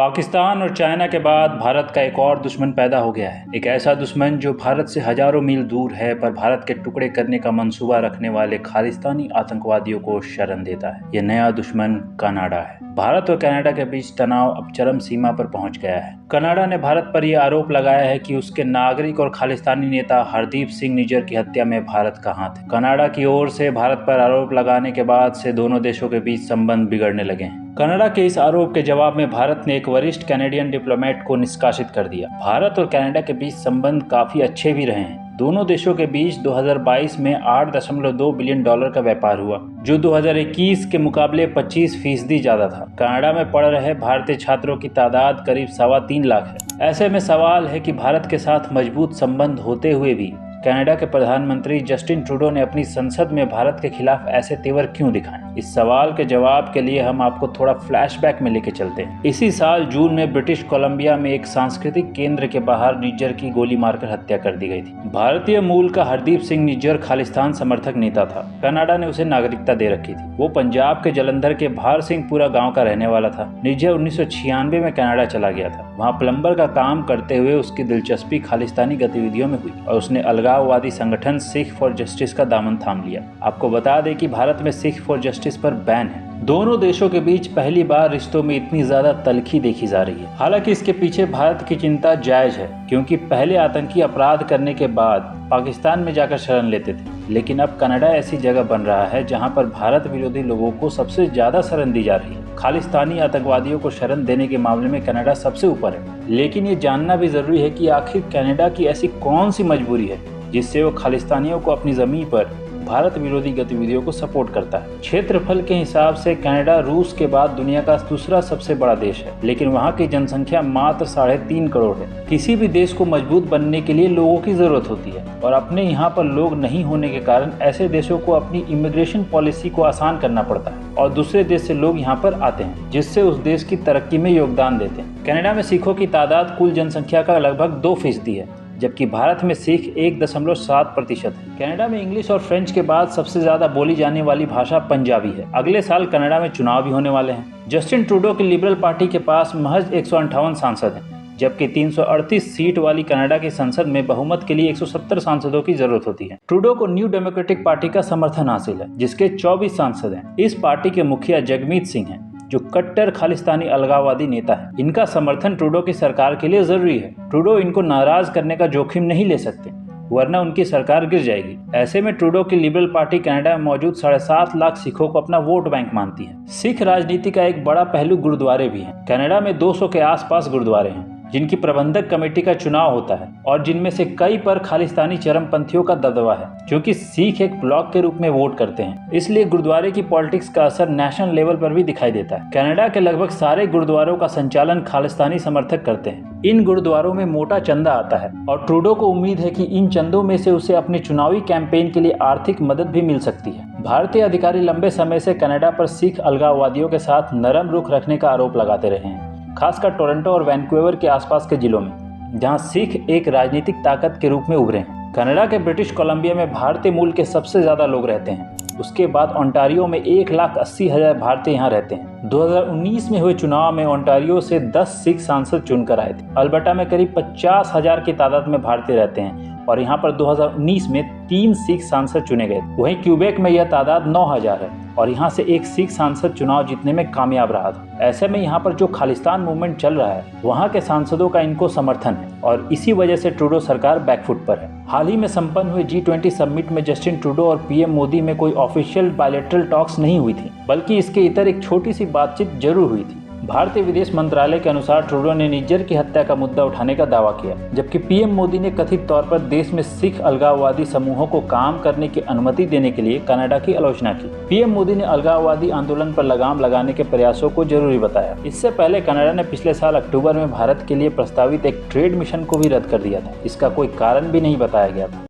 पाकिस्तान और चाइना के बाद भारत का एक और दुश्मन पैदा हो गया है। एक ऐसा दुश्मन जो भारत से हजारों मील दूर है, पर भारत के टुकड़े करने का मंसूबा रखने वाले खालिस्तानी आतंकवादियों को शरण देता है। यह नया दुश्मन कनाडा है। भारत और कनाडा के बीच तनाव अब चरम सीमा पर पहुंच गया है। कनाडा ने भारत पर यह आरोप लगाया है कि उसके नागरिक और खालिस्तानी नेता हरदीप सिंह निज्जर की हत्या में भारत का हाथ है। कनाडा की ओर से भारत पर आरोप लगाने के बाद से दोनों देशों के बीच संबंध बिगड़ने लगे हैं। कनाडा के इस आरोप के जवाब में भारत ने एक वरिष्ठ कैनेडियन डिप्लोमेट को निष्कासित कर दिया। भारत और कनाडा के बीच संबंध काफी अच्छे भी रहे हैं। दोनों देशों के बीच 2022 में $8.2 बिलियन का व्यापार हुआ, जो 2021 के मुकाबले 25% ज्यादा था। कनाडा में पढ़ रहे भारतीय छात्रों की तादाद करीब 3.25 लाख है। ऐसे में सवाल है कि भारत के साथ मजबूत संबंध होते हुए भी कनाडा के प्रधानमंत्री जस्टिन ट्रूडो ने अपनी संसद में भारत के खिलाफ ऐसे तेवर क्यों दिखाए। इस सवाल के जवाब के लिए हम आपको थोड़ा फ्लैशबैक में लेके चलते हैं। इसी साल जून में ब्रिटिश कोलंबिया में एक सांस्कृतिक केंद्र के बाहर निज्जर की गोली मारकर हत्या कर दी गई थी। भारतीय मूल का हरदीप सिंह निज्जर खालिस्तान समर्थक नेता था। कनाडा ने उसे नागरिकता दे रखी थी। वो पंजाब के जलंधर के भार सिंहपुरा गाँव का रहने वाला था। निज्जर 1996 में कनाडा चला गया था। वहाँ प्लम्बर का काम करते हुए उसकी दिलचस्पी खालिस्तानी गतिविधियों में हुई और उसने अलगाववादी संगठन सिख फॉर जस्टिस का दामन थाम लिया। आपको बता दें कि भारत में सिख फॉर जस्टिस पर बैन है। दोनों देशों के बीच पहली बार रिश्तों में इतनी ज्यादा तल्खी देखी जा रही है। हालांकि इसके पीछे भारत की चिंता जायज है, क्योंकि पहले आतंकी अपराध करने के बाद पाकिस्तान में जाकर शरण लेते थे, लेकिन अब कनाडा ऐसी जगह बन रहा है जहां पर भारत विरोधी लोगों को सबसे ज्यादा शरण दी जा रही है। खालिस्तानी आतंकवादियों को शरण देने के मामले में कनाडा सबसे ऊपर है। लेकिन ये जानना भी जरूरी है कि आखिर कनाडा की ऐसी कौन सी मजबूरी है जिससे वो खालिस्तानियों को अपनी जमीन पर भारत विरोधी गतिविधियों को सपोर्ट करता है। क्षेत्रफल के हिसाब से कनाडा रूस के बाद दुनिया का दूसरा सबसे बड़ा देश है, लेकिन वहाँ की जनसंख्या मात्र 3.5 करोड़ है। किसी भी देश को मजबूत बनने के लिए लोगों की जरूरत होती है, और अपने यहाँ पर लोग नहीं होने के कारण ऐसे देशों को अपनी इमिग्रेशन पॉलिसी को आसान करना पड़ता है और दूसरे देश से लोग यहाँ पर आते हैं, जिससे उस देश की तरक्की में योगदान देते हैं। कनाडा में सिखों की तादाद कुल जनसंख्या का लगभग 2% है, जबकि भारत में सिख 1.7% है। कनाडा में इंग्लिश और फ्रेंच के बाद सबसे ज्यादा बोली जाने वाली भाषा पंजाबी है। अगले साल कनाडा में चुनाव भी होने वाले हैं। जस्टिन ट्रूडो की लिबरल पार्टी के पास महज 158 सांसद हैं, जबकि 338 सीट वाली कनाडा की संसद में बहुमत के लिए 170 सांसदों की जरूरत होती है। ट्रूडो को न्यू डेमोक्रेटिक पार्टी का समर्थन हासिल है, जिसके 24 सांसद हैं। इस पार्टी के मुखिया जगमीत सिंह हैं, जो कट्टर खालिस्तानी अलगाववादी नेता है। इनका समर्थन ट्रूडो की सरकार के लिए जरूरी है। ट्रूडो इनको नाराज करने का जोखिम नहीं ले सकते, वरना उनकी सरकार गिर जाएगी। ऐसे में ट्रूडो की लिबरल पार्टी कनाडा में मौजूद 7.5 लाख सिखों को अपना वोट बैंक मानती है। सिख राजनीति का एक बड़ा पहलू गुरुद्वारे भी है। कनाडा में 200 के आसपास गुरुद्वारे हैं, जिनकी प्रबंधक कमेटी का चुनाव होता है, और जिनमें से कई पर खालिस्तानी चरमपंथियों का दबदबा है। क्योंकि सिख एक ब्लॉक के रूप में वोट करते हैं, इसलिए गुरुद्वारे की पॉलिटिक्स का असर नेशनल लेवल पर भी दिखाई देता है। कनाडा के लगभग सारे गुरुद्वारों का संचालन खालिस्तानी समर्थक करते हैं। इन गुरुद्वारों में मोटा चंदा आता है, और ट्रूडो को उम्मीद है कि इन चंदों में से उसे अपने चुनावी कैंपेन के लिए आर्थिक मदद भी मिल सकती है। भारतीय अधिकारी लंबे समय से कनाडा पर सिख अलगाववादियों के साथ नरम रुख रखने का आरोप लगाते रहे हैं, खासकर टोरंटो और वैंकूवर के आसपास के जिलों में, जहां सिख एक राजनीतिक ताकत के रूप में उभरे हैं। कनाडा के ब्रिटिश कोलंबिया में भारतीय मूल के सबसे ज्यादा लोग रहते हैं। उसके बाद ओंटारियो में 1,80,000 भारतीय यहाँ रहते हैं। 2019 में हुए चुनाव में ओंटारियो से 10 सिख सांसद चुनकर आए थे। अल्बर्टा में करीब 50,000 की तादाद में भारतीय रहते हैं, और यहाँ पर 2019 में 3 सिख सांसद चुने गए। वहीं क्यूबेक में यह तादाद 9,000 है, और यहाँ से एक सिख सांसद चुनाव जीतने में कामयाब रहा था। ऐसे में यहाँ पर जो खालिस्तान मूवमेंट चल रहा है, वहाँ के सांसदों का इनको समर्थन है, और इसी वजह से ट्रूडो सरकार बैकफुट पर है। हाल ही में संपन्न हुए G20 समिट में जस्टिन ट्रूडो और पीएम मोदी में कोई ऑफिशियल बायलैटरल टॉक्स नहीं हुई थी, बल्कि इसके इतर एक छोटी सी बातचीत जरूर हुई थी। भारतीय विदेश मंत्रालय के अनुसार ट्रूडो ने निज्जर की हत्या का मुद्दा उठाने का दावा किया, जबकि पीएम मोदी ने कथित तौर पर देश में सिख अलगाववादी समूहों को काम करने की अनुमति देने के लिए कनाडा की आलोचना की। पीएम मोदी ने अलगाववादी आंदोलन पर लगाम लगाने के प्रयासों को जरूरी बताया। इससे पहले कनाडा ने पिछले साल अक्टूबर में भारत के लिए प्रस्तावित एक ट्रेड मिशन को भी रद्द कर दिया था। इसका कोई कारण भी नहीं बताया गया था।